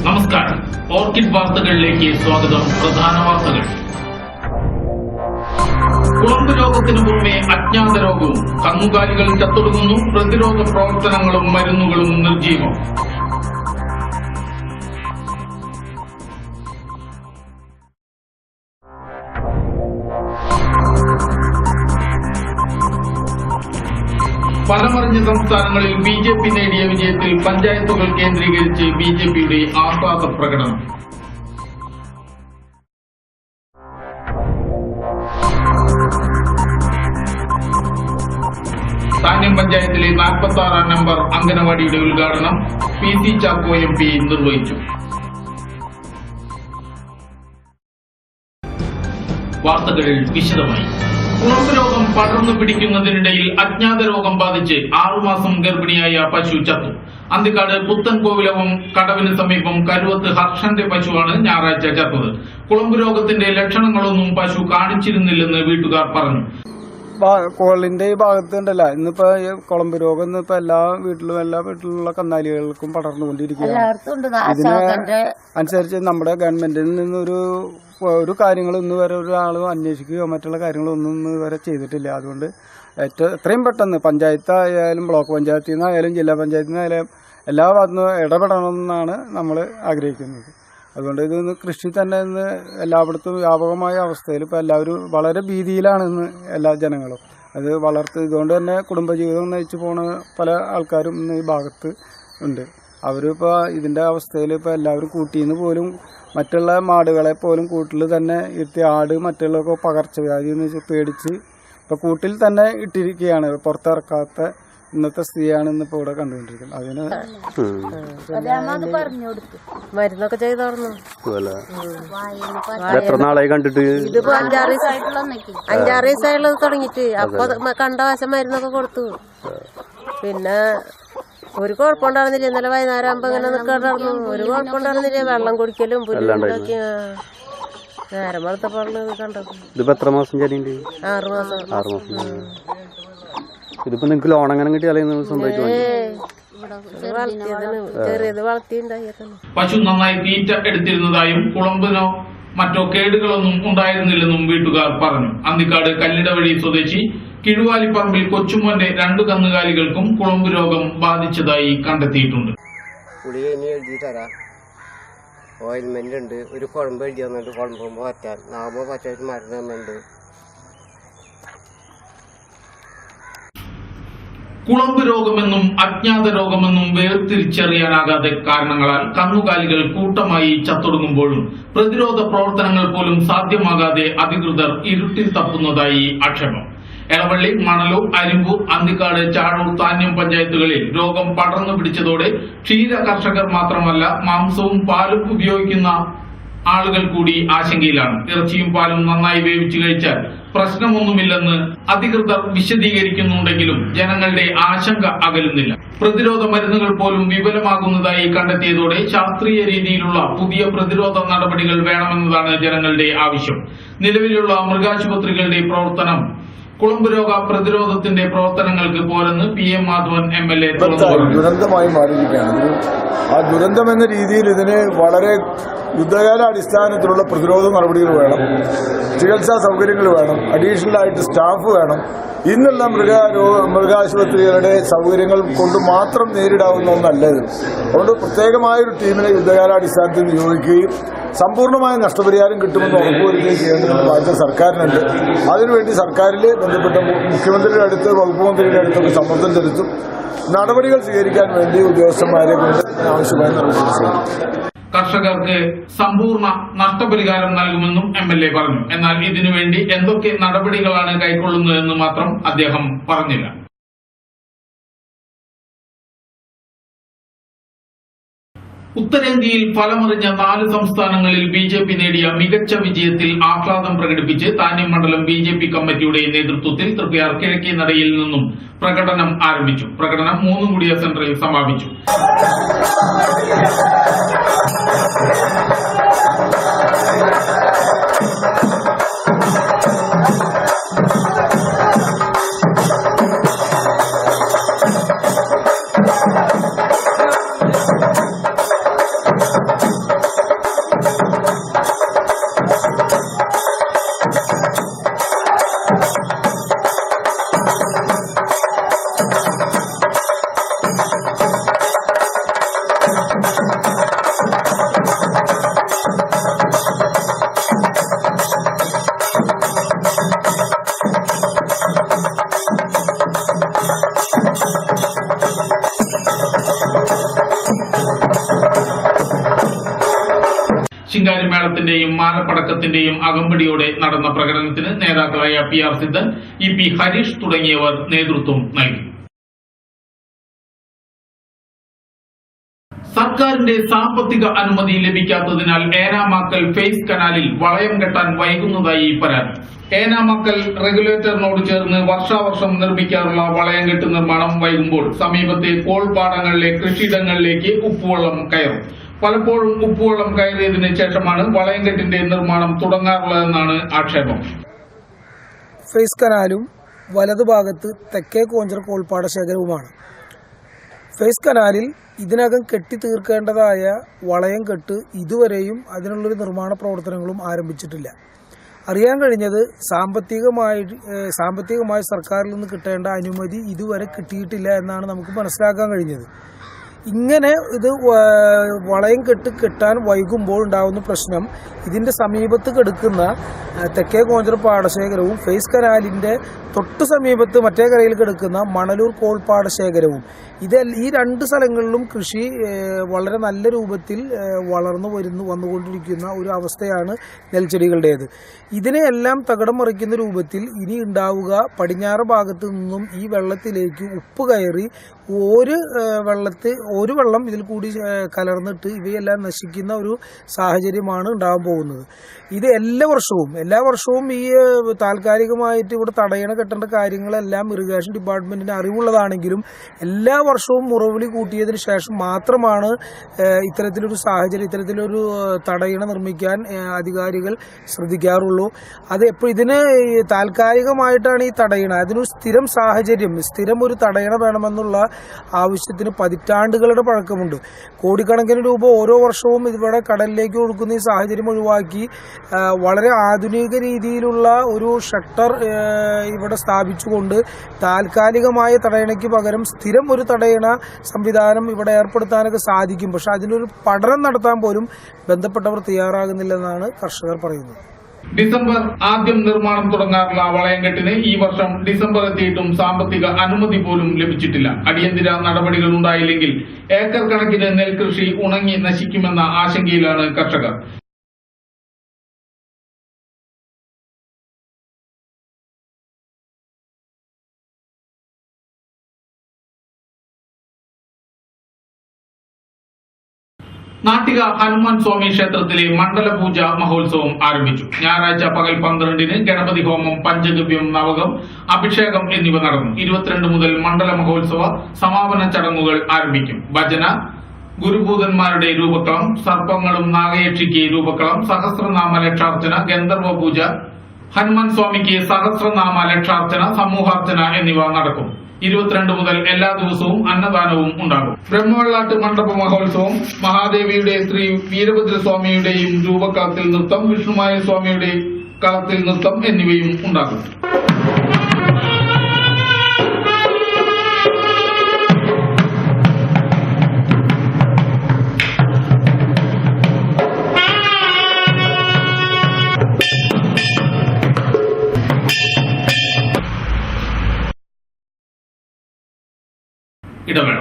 നമസ്കാരം. ഓർക്കിഡ് വാർത്തകളിലേക്ക് സ്വാഗതം. പ്രധാന വാർത്തകൾ. കുളമ്പ് രോഗത്തിനു പുറമെ അജ്ഞാത രോഗവും. കന്നുകാലികൾ ചത്തൊടുങ്ങുന്നു. പ്രതിരോധ പ്രവർത്തനങ്ങളും മരുന്നുകളും നിർജ്ജീവം. ഫലമറിഞ്ഞ സംസ്ഥാനങ്ങളിൽ ബി.ജെ.പി. നേടിയ വിജയത്തിൽ പഞ്ചായത്തുകൾ കേന്ദ്രീകരിച്ച് ബി.ജെ.പിയുടെ ആഹ്ലാദ പ്രകടനം. താന്യം പഞ്ചായത്തിലെ 46-ാം നമ്പർ അംഗനവാടിയുടെ ഉദ്ഘാടനം പി.സി. ചാക്കോ എം.പി. നിർവഹിച്ചു. വാർത്തകൾ വിശദമായി. കുളമ്പ് രോഗം പടർന്നു പിടിക്കുന്നതിനിടയിൽ അജ്ഞാത രോഗം ബാധിച്ച് 6 മാസം ഗർഭിണിയായ പശു ചത്തു. അന്തിക്കാട് പുത്തൻകോവിലകം കടവിന് സമീപം കരുവത്ത് ഹർഷന്റെ പശുവാണ് ഞായറാഴ്ച ചത്തത്. കുളമ്പ് രോഗത്തിന്റെ ലക്ഷണങ്ങളൊന്നും പശു കാണിച്ചിരുന്നില്ലെന്ന് വീട്ടുകാർ പറഞ്ഞു. കോളിന്റെ ഈ ഭാഗത്ത് ഉണ്ടല്ല, ഇന്നിപ്പോ കുളമ്പ് രോഗം ഇന്നിപ്പോ എല്ലാ വീട്ടിലുള്ള കന്നാലികൾക്കും പടർന്നുകൊണ്ടിരിക്കുകയാണ്. ഇതിന് അനുസരിച്ച് നമ്മുടെ ഗവൺമെന്റിൽ നിന്ന് ഒരു കാര്യങ്ങളും ഇന്ന് വരെ ഒരാളും അന്വേഷിക്കുകയോ മറ്റുള്ള കാര്യങ്ങളൊന്നും ഇന്ന് വരെ ചെയ്തിട്ടില്ല. അതുകൊണ്ട് എത്രയും പെട്ടെന്ന് പഞ്ചായത്തായാലും ബ്ലോക്ക് പഞ്ചായത്തിൽ നിന്നായാലും ജില്ലാ പഞ്ചായത്തിൽ നിന്നായാലും എല്ലാ ഭാഗത്തുനിന്നും ഇടപെടണമെന്നാണ് നമ്മൾ ആഗ്രഹിക്കുന്നത്. അതുകൊണ്ട് ഇതൊന്ന് കൃഷി തന്നെ ഇന്ന് എല്ലായിടത്തും വ്യാപകമായ അവസ്ഥയിൽ ഇപ്പോൾ എല്ലാവരും വളരെ ഭീതിയിലാണ് ഇന്ന് എല്ലാ ജനങ്ങളും. അത് ഇതുകൊണ്ട് തന്നെ കുടുംബജീവിതം നയിച്ചു പോണ പല ആൾക്കാരും ഇന്ന് ഈ ഭാഗത്ത് ഉണ്ട്. അവരിപ്പോൾ ഇതിൻ്റെ അവസ്ഥയിൽ ഇപ്പോൾ എല്ലാവരും കൂട്ടിന്ന് പോലും മറ്റുള്ള മാടുകളെ പോലും കൂട്ടിൽ തന്നെ ഇരുത്തി ആട് മറ്റുള്ളവർക്ക് പകർച്ചവ്യാധി എന്ന് വെച്ച് പേടിച്ച് ഇപ്പോൾ കൂട്ടിൽ തന്നെ ഇട്ടിരിക്കുകയാണ്. പുറത്തിറക്കാത്ത ഇന്നത്തെ സ്ഥിതിയാണ് ഇന്നിപ്പോൾ ഇവിടെ കണ്ടുകൊണ്ടിരിക്കുന്നത്. അതിന് മരുന്നൊക്കെ ചെയ്തോർന്നു. എത്ര നാളായി കണ്ടിട്ട്? ഇതിപ്പോ 5-6 ദിവസമായുള്ളത് തുടങ്ങിട്ട്. അപ്പൊ കണ്ട വശം മരുന്നൊക്കെ കൊടുത്തു. പിന്നെ ഒരു കുഴപ്പമുണ്ടായിരുന്നില്ല. ഇന്നലെ വൈകുന്നേരം ആകുമ്പോ ഇങ്ങനെ നിൽക്കാണ്ടായിരുന്നു. ഒരു കുഴപ്പമുണ്ടായിരുന്നില്ല. വെള്ളം കുടിക്കലും പുല്ലുണ്ടാക്കി നേരം വളർത്തപ്പാടുള്ളത് കണ്ടത്. ഇതിപ്പോ എത്ര മാസം ചരിയുണ്ട്? 6 മാസം. ഇതിപ്പോ നിങ്ങക്ക് ലോൺ അങ്ങനെ കിട്ടി അല്ലെങ്കിൽ സ്വന്തമായിട്ട് ചെറിയത് വളർത്തിണ്ടായി. പശു നന്നായി തീറ്റ എടുത്തിരുന്നതായും കുളമ്പിനോ മറ്റോ കേടുകളൊന്നും ഉണ്ടായിരുന്നില്ലെന്നും വീട്ടുകാർ പറഞ്ഞു. അന്തിക്കാട് കല്ലിടവഴി സ്വദേശി കിഴുവാലിപ്പറമ്പിൽ കൊച്ചുമോന്റെ 2 കന്നുകാലികൾക്കും കുളമ്പ് രോഗം ബാധിച്ചതായി കണ്ടെത്തിയിട്ടുണ്ട്. ഗുളിക ഇനി എഴുതി തരാം. ഓയിൽമെന്റ് ഉണ്ട്. ഒരു കുഴമ്പ് എഴുതി തന്നിട്ട് കുഴമ്പ് പറ്റാൻ നാമോ പറ്റായിട്ട് മരുന്ന് തന്നുണ്ട്. കുളമ്പ് രോഗമെന്നും അജ്ഞാത രോഗമെന്നും വേർതിരിച്ചറിയാനാകാതെ കാരണങ്ങളാൽ കന്നുകാലികൾ കൂട്ടമായി ചത്തൊടുങ്ങുമ്പോഴും പ്രതിരോധ പ്രവർത്തനങ്ങൾ പോലും സാധ്യമാകാതെ അധികൃതർ ഇരുട്ടിൽ തപ്പുന്നതായി ആക്ഷേപം. എളവള്ളി, മണലൂർ, അരിമ്പൂർ, അന്തിക്കാട്, ചാഴൂർ, താന്യം പഞ്ചായത്തുകളിൽ രോഗം പടർന്നു പിടിച്ചതോടെ ക്ഷീര കർഷകർ മാത്രമല്ല മാംസവും പാലും ഉപയോഗിക്കുന്ന ആളുകൾ കൂടി ആശങ്കയിലാണ്. ഇറച്ചിയും പാലും നന്നായി വേവിച്ചു കഴിച്ചാൽ പ്രശ്നമൊന്നുമില്ലെന്ന് അധികൃതർ വിശദീകരിക്കുന്നുണ്ടെങ്കിലും ജനങ്ങളുടെ ആശങ്ക അകലുന്നില്ല. പ്രതിരോധ മരുന്നുകൾ പോലും വിഫലമാകുന്നതായി കണ്ടെത്തിയതോടെ ശാസ്ത്രീയ രീതിയിലുള്ള പുതിയ പ്രതിരോധ നടപടികൾ വേണമെന്നതാണ് ജനങ്ങളുടെ ആവശ്യം. നിലവിലുള്ള മൃഗാശുപത്രികളുടെ പ്രവർത്തനം കുളമ്പ് രോഗ പ്രതിരോധത്തിന്റെ പ്രവർത്തനങ്ങൾക്ക് പോരെന്ന് PM മാധവൻ MLA ദുരന്തമായി മാറിയിരിക്കുകയാണ്. ആ ദുരന്തം എന്ന രീതിയിൽ ഇതിന് വളരെ യുദ്ധകാല അടിസ്ഥാനത്തിലുള്ള പ്രതിരോധ നടപടികൾ വേണം, ചികിത്സാ സൗകര്യങ്ങൾ വേണം, അഡീഷണൽ ആയിട്ട് സ്റ്റാഫ് വേണം. ഇന്നുള്ള മൃഗാശുപത്രികളുടെ സൗകര്യങ്ങൾ കൊണ്ട് മാത്രം നേരിടാവുന്ന ഒന്നല്ല ഇത്. അതുകൊണ്ട് പ്രത്യേകമായൊരു ടീമിനെ യുദ്ധകാലാടിസ്ഥാനത്തിൽ നിയോഗിക്കുകയും സമ്പൂർണ്ണമായ നഷ്ടപരിഹാരം കിട്ടുമെന്ന് ഉറപ്പുവരുത്തുകയും ചെയ്യേണ്ടതിന്റെ ബാധ്യത സർക്കാരിനുണ്ട്. അതിനുവേണ്ടി സർക്കാരിൽ ബന്ധപ്പെട്ട മുഖ്യമന്ത്രിയുടെ അടുത്ത് വകുപ്പ് മന്ത്രിയുടെ അടുത്തൊക്കെ സമ്മർദ്ദം ചെലുത്തും. നടപടികൾ സ്വീകരിക്കാൻ വേണ്ടി ഉദ്യോഗസ്ഥന്മാരെ കൊണ്ട് ആവശ്യമായ നടപടികൾ സ്വീകരിക്കും. കർഷകർക്ക് സമ്പൂർണ്ണ നഷ്ടപരിഹാരം നൽകുമെന്നും MLA പറഞ്ഞു. എന്നാൽ ഇതിനുവേണ്ടി എന്തൊക്കെ നടപടികളാണ് കൈക്കൊള്ളുന്നതെന്ന് മാത്രം അദ്ദേഹം പറഞ്ഞില്ല. ഉത്തരേന്ത്യയിൽ ഫലമറിഞ്ഞ 4 സംസ്ഥാനങ്ങളിൽ ബി.ജെ.പി. നേടിയ മികച്ച വിജയത്തിൽ ആഹ്ലാദം പ്രകടിപ്പിച്ച് താന്യം മണ്ഡലം ബി.ജെ.പി. കമ്മിറ്റിയുടെ നേതൃത്വത്തിൽ തൃപ്പയാർ കിഴക്കേ നടയിൽ നിന്നും പ്രകടനം ആരംഭിച്ചു. പ്രകടനം 3 കൂടിയ സെന്ററിൽ സമാപിച്ചു. ചിങ്കാരിമേളത്തിന്റെയും മാലപ്പടക്കത്തിന്റെയും അകമ്പടിയോടെ നടന്ന പ്രകടനത്തിന് നേതാക്കളായ PR സിദ്ധൻ, EP ഹരീഷ് തുടങ്ങിയവർ നേതൃത്വം നൽകി. സർക്കാരിന്റെ സാമ്പത്തിക അനുമതി ലഭിക്കാത്തതിനാൽ ഏനാമാക്കൽ ഫേസ് കനാലിൽ വളയം കെട്ടാൻ വൈകുന്നതായി പരാതി. ഏനാമാക്കൽ റെഗുലേറ്ററിനോട് ചേർന്ന് വർഷാവർഷം നിർമ്മിക്കാറുള്ള വളയം കെട്ട് നിർമ്മാണം വൈകുമ്പോൾ സമീപത്തെ കോൾപാടങ്ങളിലെ കൃഷിയിടങ്ങളിലേക്ക് ഉപ്പുവെള്ളം കയറും. പലപ്പോഴും ഉപ്പുവെള്ളം കയറിയതിനു ശേഷമാണ് വളയം കെട്ടിന്റെ നിർമ്മാണം തുടങ്ങാറുള്ളതെന്നാണ് ആക്ഷേപം. ഫേസ് കനാലും വലതുഭാഗത്ത് തെക്കേ കോഞ്ചർ കോൾപ്പാട ശേഖരവുമാണ്. ഫേസ് കനാലിൽ ഇതിനകം കെട്ടി തീർക്കേണ്ടതായ വളയം കെട്ട് ഇതുവരെയും അതിനുള്ളൊരു നിർമ്മാണ പ്രവർത്തനങ്ങളും ആരംഭിച്ചിട്ടില്ല. അറിയാൻ കഴിഞ്ഞത് സാമ്പത്തികമായി സർക്കാരിൽ നിന്ന് കിട്ടേണ്ട അനുമതി ഇതുവരെ കിട്ടിയിട്ടില്ല എന്നാണ് നമുക്ക് മനസ്സിലാക്കാൻ കഴിഞ്ഞത്. ഇങ്ങനെ ഇത് വളയം കെട്ടാൻ വൈകുമ്പോൾ ഉണ്ടാകുന്ന പ്രശ്നം ഇതിന്റെ സമീപത്ത് കിടക്കുന്ന തെക്കേ കോഞ്ചർ പാടശേഖരവും ഫേസ് കനാലിന്റെ തൊട്ട് സമീപത്ത് മറ്റേ കരയിൽ കിടക്കുന്ന മണലൂർ കോൾപ്പാടശേഖരവും ഈ രണ്ട് സ്ഥലങ്ങളിലും കൃഷി വളരെ നല്ല രൂപത്തിൽ വന്നുകൊണ്ടിരിക്കുന്ന ഒരു അവസ്ഥയാണ് നെൽച്ചെടികളുടേത്. ഇതിനെയെല്ലാം തകിടം മറിക്കുന്ന രൂപത്തിൽ ഇനി ഉണ്ടാവുക പടിഞ്ഞാറ് ഭാഗത്തു നിന്നും ഈ വെള്ളത്തിലേക്ക് ഉപ്പ് കയറി ഒരു വെള്ളം ഇതിൽ കൂടി കലർന്നിട്ട് ഇവയെല്ലാം നശിക്കുന്ന ഒരു സാഹചര്യമാണ് ഉണ്ടാകാൻ പോകുന്നത്. ഇത് എല്ലാ വർഷവും ഈ താൽക്കാലികമായിട്ട് ഇവിടെ കെട്ടേണ്ട കാര്യങ്ങളെല്ലാം ഇറിഗേഷൻ ഡിപ്പാർട്ട്മെന്റിന് അറിവുള്ളതാണെങ്കിലും എല്ലാ വർഷവും മുറവിളി കൂട്ടിയതിനു ശേഷം മാത്രമാണ് ഇത്തരത്തിലൊരു തടയണ നിർമ്മിക്കാൻ അധികാരികൾ ശ്രദ്ധിക്കാറുള്ളൂ. അത് ഇതിന് താൽക്കാലികമായിട്ടാണ് ഈ തടയണ. അതിനൊരു സ്ഥിരം ഒരു തടയണ വേണമെന്നുള്ള ആവശ്യത്തിന് പതിറ്റാണ്ടുകളുടെ പഴക്കമുണ്ട്. കോടിക്കണക്കിന് രൂപ ഓരോ വർഷവും ഇവിടെ കടലിലേക്ക് ഒഴുക്കുന്ന ഈ സാഹചര്യം ഒഴിവാക്കി വളരെ ആധുനിക രീതിയിലുള്ള ഒരു ഷട്ടർ ഇവിടെ സ്ഥാപിച്ചുകൊണ്ട് താൽക്കാലികമായ തടയണയ്ക്ക് പകരം സ്ഥിരം ഒരു തടയണ സംവിധാനം ഇവിടെ ഏർപ്പെടുത്താനൊക്കെ സാധിക്കും. പക്ഷെ അതിനൊരു പഠനം നടത്താൻ പോലും ബന്ധപ്പെട്ടവർ തയ്യാറാകുന്നില്ലെന്നാണ് കർഷകർ പറയുന്നത്. ഡിസംബർ ആദ്യം നിർമ്മാണം തുടങ്ങാറുള്ള വളയംകെട്ടിന് ഈ വർഷം ഡിസംബർ എത്തിയിട്ടും സാമ്പത്തിക അനുമതി പോലും ലഭിച്ചിട്ടില്ല. അടിയന്തര നടപടികൾ ഉണ്ടായില്ലെങ്കിൽ ഏക്കർ കണക്കിന് നെൽകൃഷി ഉണങ്ങി നശിക്കുമെന്ന ആശങ്കയിലാണ് കർഷകർ. നാട്ടിക ഹനുമാൻ സ്വാമി ക്ഷേത്രത്തിലെ മണ്ഡലപൂജ മഹോത്സവം ആരംഭിച്ചു. ഞായറാഴ്ച പകൽ 12-ന് ഗണപതി ഹോമം, പഞ്ചഗവ്യം, നവകം, അഭിഷേകം എന്നിവ നടന്നു. 22 മുതൽ മണ്ഡല മഹോത്സവ സമാപന ചടങ്ങുകൾ ആരംഭിക്കും. ഭജന, ഗുരുഭൂതന്മാരുടെ രൂപക്കളം, സർപ്പങ്ങളും നാഗയക്ഷിക്ക് രൂപക്കളം, സഹസ്രനാമ ലക്ഷാർച്ചന, ഗന്ധർവ പൂജ, ഹനുമാൻ സ്വാമിക്ക് സഹസ്രനാമ ലക്ഷാർച്ചന, സമൂഹാർച്ചന എന്നിവ നടക്കും. 22 മുതൽ എല്ലാ ദിവസവും അന്നദാനവും ഉണ്ടാകും. ബ്രഹ്മവെള്ളാട്ട് മണ്ഡപ മഹോത്സവം, മഹാദേവിയുടെ ശ്രീ വീരഭദ്രസ്വാമിയുടെയും രൂപക്കളത്തിൽ നൃത്തം, വിഷ്ണുമായ സ്വാമിയുടെ കളത്തിൽ നൃത്തം എന്നിവയും ഉണ്ടാകും. ഇടവേള.